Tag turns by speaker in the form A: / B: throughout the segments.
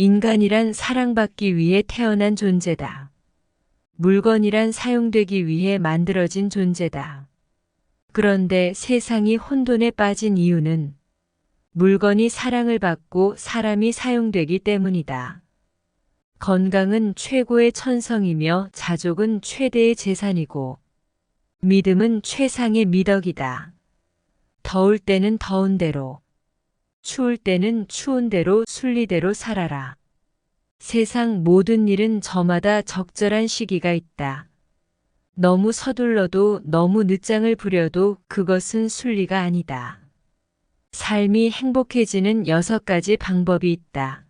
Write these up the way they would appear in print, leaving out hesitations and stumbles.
A: 인간이란 사랑받기 위해 태어난 존재다. 물건이란 사용되기 위해 만들어진 존재다. 그런데 세상이 혼돈에 빠진 이유는 물건이 사랑을 받고 사람이 사용되기 때문이다. 건강은 최고의 천성이며 자족은 최대의 재산이고 믿음은 최상의 미덕이다. 더울 때는 더운 대로, 추울 때는 추운 대로 순리대로 살아라. 세상 모든 일은 저마다 적절한 시기가 있다. 너무 서둘러도 너무 늦장을 부려도 그것은 순리가 아니다. 삶이 행복해지는 6가지 방법이 있다.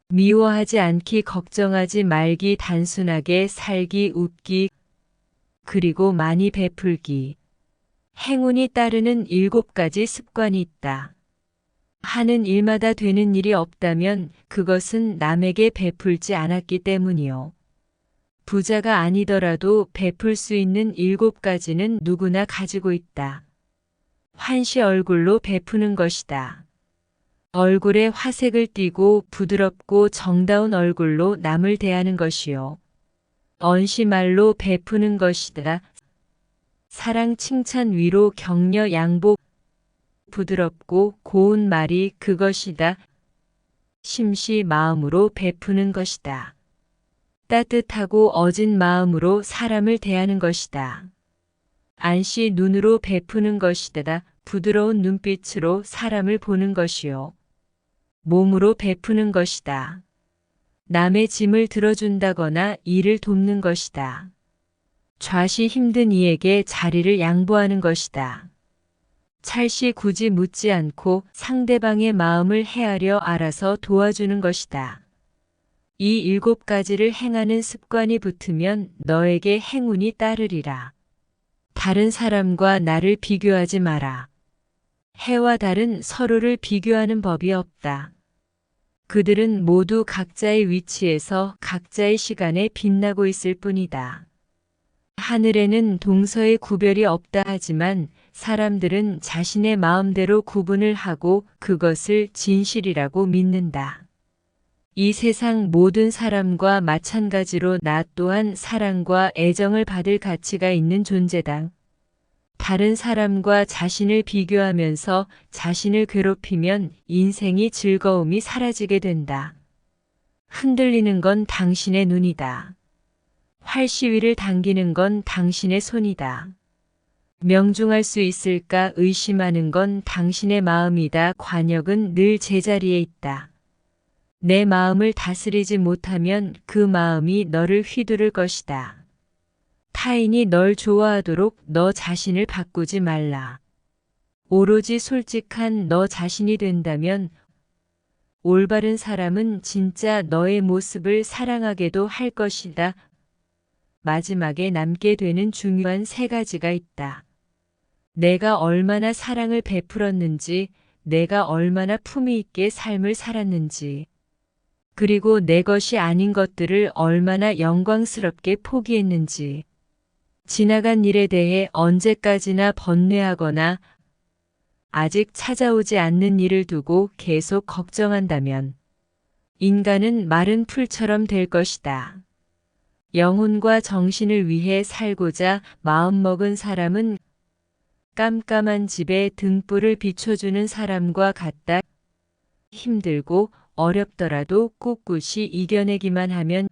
A: 미워하지 않기, 걱정하지 말기, 단순하게 살기, 웃기, 그리고 많이 베풀기. 행운이 따르는 7가지 습관이 있다. 하는 일마다 되는 일이 없다면 그것은 남에게 베풀지 않았기 때문이요. 부자가 아니더라도 베풀 수 있는 7가지는 누구나 가지고 있다. 환시 얼굴로 베푸는 것이다. 얼굴에 화색을 띠고 부드럽고 정다운 얼굴로 남을 대하는 것이요. 언시말로 베푸는 것이다. 사랑, 칭찬, 위로, 격려, 양보, 부드럽고 고운 말이 그것이다. 심시 마음으로 베푸는 것이다. 따뜻하고 어진 마음으로 사람을 대하는 것이다. 안시 눈으로 베푸는 것이다. 부드러운 눈빛으로 사람을 보는 것이요. 몸으로 베푸는 것이다. 남의 짐을 들어준다거나 일을 돕는 것이다. 좌시 힘든 이에게 자리를 양보하는 것이다. 찰시 굳이 묻지 않고 상대방의 마음을 헤아려 알아서 도와주는 것이다. 이 7가지를 행하는 습관이 붙으면 너에게 행운이 따르리라. 다른 사람과 나를 비교하지 마라. 해와 달은 서로를 비교하는 법이 없다. 그들은 모두 각자의 위치에서 각자의 시간에 빛나고 있을 뿐이다. 하늘에는 동서의 구별이 없다 하지만 사람들은 자신의 마음대로 구분을 하고 그것을 진실이라고 믿는다. 이 세상 모든 사람과 마찬가지로 나 또한 사랑과 애정을 받을 가치가 있는 존재다. 다른 사람과 자신을 비교하면서 자신을 괴롭히면 인생이 즐거움이 사라지게 된다. 흔들리는 건 당신의 눈이다. 활시위를 당기는 건 당신의 손이다. 명중할 수 있을까 의심하는 건 당신의 마음이다. 관역은 늘 제자리에 있다. 내 마음을 다스리지 못하면 그 마음이 너를 휘두를 것이다. 타인이 널 좋아하도록 너 자신을 바꾸지 말라. 오로지 솔직한 너 자신이 된다면 올바른 사람은 진짜 너의 모습을 사랑하게도 할 것이다. 마지막에 남게 되는 중요한 3가지가 있다. 내가 얼마나 사랑을 베풀었는지, 내가 얼마나 품위 있게 삶을 살았는지, 그리고 내 것이 아닌 것들을 얼마나 영광스럽게 포기했는지, 지나간 일에 대해 언제까지나 번뇌하거나 아직 찾아오지 않는 일을 두고 계속 걱정한다면 인간은 마른 풀처럼 될 것이다. 영혼과 정신을 위해 살고자 마음먹은 사람은 깜깜한 집에 등불을 비춰주는 사람과 같다. 힘들고 어렵더라도 꿋꿋이 이겨내기만 하면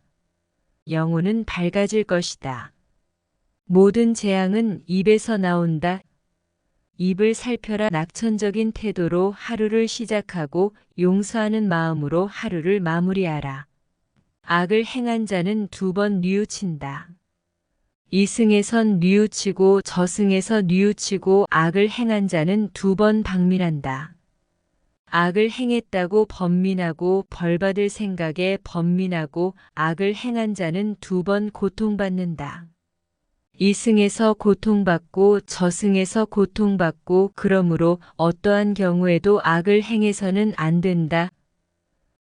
A: 영혼은 밝아질 것이다. 모든 재앙은 입에서 나온다. 입을 살펴라. 낙천적인 태도로 하루를 시작하고 용서하는 마음으로 하루를 마무리하라. 악을 행한 자는 2번 뉘우친다. 이승에선 뉘우치고 저승에서 뉘우치고 악을 행한 자는 2번 방민한다. 악을 행했다고 번민하고 벌받을 생각에 번민하고 악을 행한 자는 2번 고통받는다. 이승에서 고통받고 저승에서 고통받고 그러므로 어떠한 경우에도 악을 행해서는 안 된다.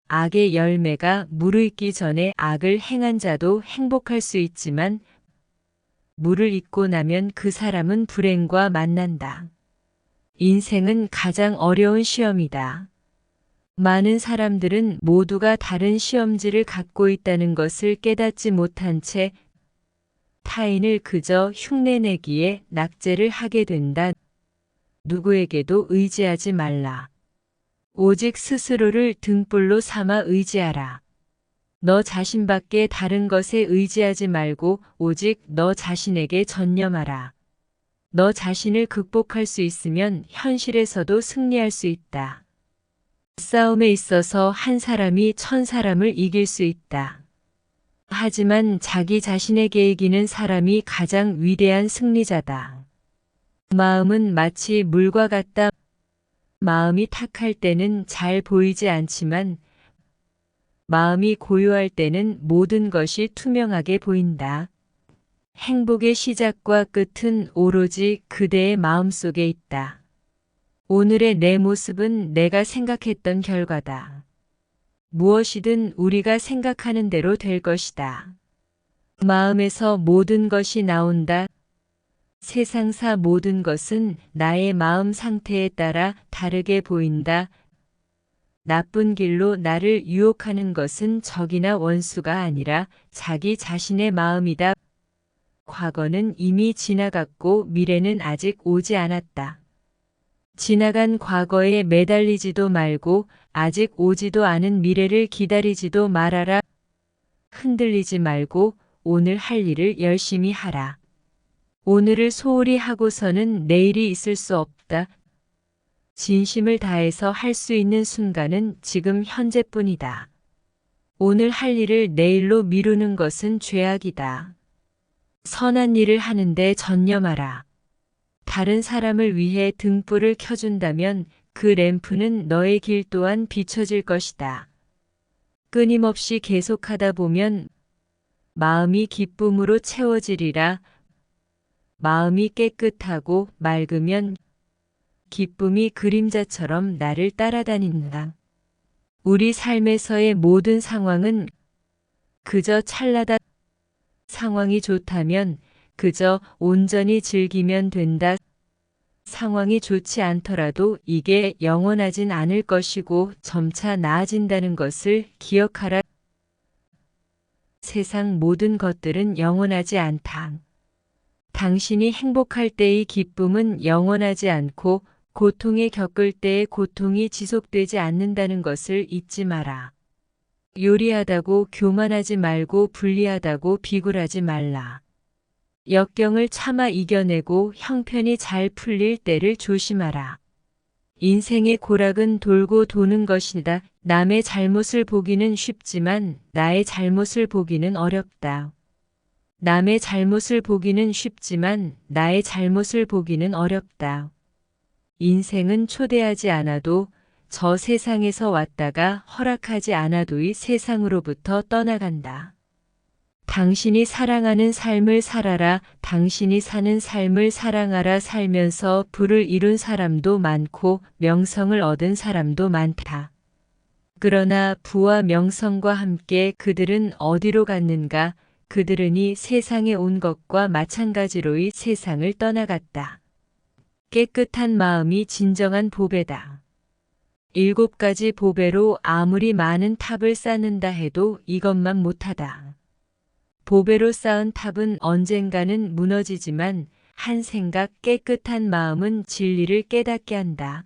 A: 악의 열매가 무르익기 전에 악을 행한 자도 행복할 수 있지만 물을 잊고 나면 그 사람은 불행과 만난다. 인생은 가장 어려운 시험이다. 많은 사람들은 모두가 다른 시험지를 갖고 있다는 것을 깨닫지 못한 채 타인을 그저 흉내내기에 낙제를 하게 된다. 누구에게도 의지하지 말라. 오직 스스로를 등불로 삼아 의지하라. 너 자신밖에 다른 것에 의지하지 말고 오직 너 자신에게 전념하라. 너 자신을 극복할 수 있으면 현실에서도 승리할 수 있다. 싸움에 있어서 한 사람이 1000사람을 이길 수 있다. 하지만 자기 자신에게 이기는 사람이 가장 위대한 승리자다. 마음은 마치 물과 같다. 마음이 탁할 때는 잘 보이지 않지만 마음이 고요할 때는 모든 것이 투명하게 보인다. 행복의 시작과 끝은 오로지 그대의 마음속에 있다. 오늘의 내 모습은 내가 생각했던 결과다. 무엇이든 우리가 생각하는 대로 될 것이다. 마음에서 모든 것이 나온다. 세상사 모든 것은 나의 마음 상태에 따라 다르게 보인다. 나쁜 길로 나를 유혹하는 것은 적이나 원수가 아니라 자기 자신의 마음이다. 과거는 이미 지나갔고 미래는 아직 오지 않았다. 지나간 과거에 매달리지도 말고 아직 오지도 않은 미래를 기다리지도 말아라. 흔들리지 말고 오늘 할 일을 열심히 하라. 오늘을 소홀히 하고서는 내일이 있을 수 없다. 진심을 다해서 할 수 있는 순간은 지금 현재뿐이다. 오늘 할 일을 내일로 미루는 것은 죄악이다. 선한 일을 하는데 전념하라. 다른 사람을 위해 등불을 켜준다면 그 램프는 너의 길 또한 비춰질 것이다. 끊임없이 계속하다 보면 마음이 기쁨으로 채워지리라. 마음이 깨끗하고 맑으면 기쁨이 그림자처럼 나를 따라다닌다. 우리 삶에서의 모든 상황은 그저 찰나다. 상황이 좋다면 그저 온전히 즐기면 된다. 상황이 좋지 않더라도 이게 영원하진 않을 것이고 점차 나아진다는 것을 기억하라. 세상 모든 것들은 영원하지 않다. 당신이 행복할 때의 기쁨은 영원하지 않고 고통에 겪을 때의 고통이 지속되지 않는다는 것을 잊지 마라. 요리하다고 교만하지 말고 불리하다고 비굴하지 말라. 역경을 참아 이겨내고 형편이 잘 풀릴 때를 조심하라. 인생의 고락은 돌고 도는 것이다. 남의 잘못을 보기는 쉽지만 나의 잘못을 보기는 어렵다. 남의 잘못을 보기는 쉽지만 나의 잘못을 보기는 어렵다. 인생은 초대하지 않아도 저 세상에서 왔다가 허락하지 않아도 이 세상으로부터 떠나간다. 당신이 사랑하는 삶을 살아라. 당신이 사는 삶을 사랑하라. 살면서 부를 이룬 사람도 많고 명성을 얻은 사람도 많다. 그러나 부와 명성과 함께 그들은 어디로 갔는가? 그들은 이 세상에 온 것과 마찬가지로 이 세상을 떠나갔다. 깨끗한 마음이 진정한 보배다. 7가지 보배로 아무리 많은 탑을 쌓는다 해도 이것만 못하다. 보배로 쌓은 탑은 언젠가는 무너지지만 한 생각 깨끗한 마음은 진리를 깨닫게 한다.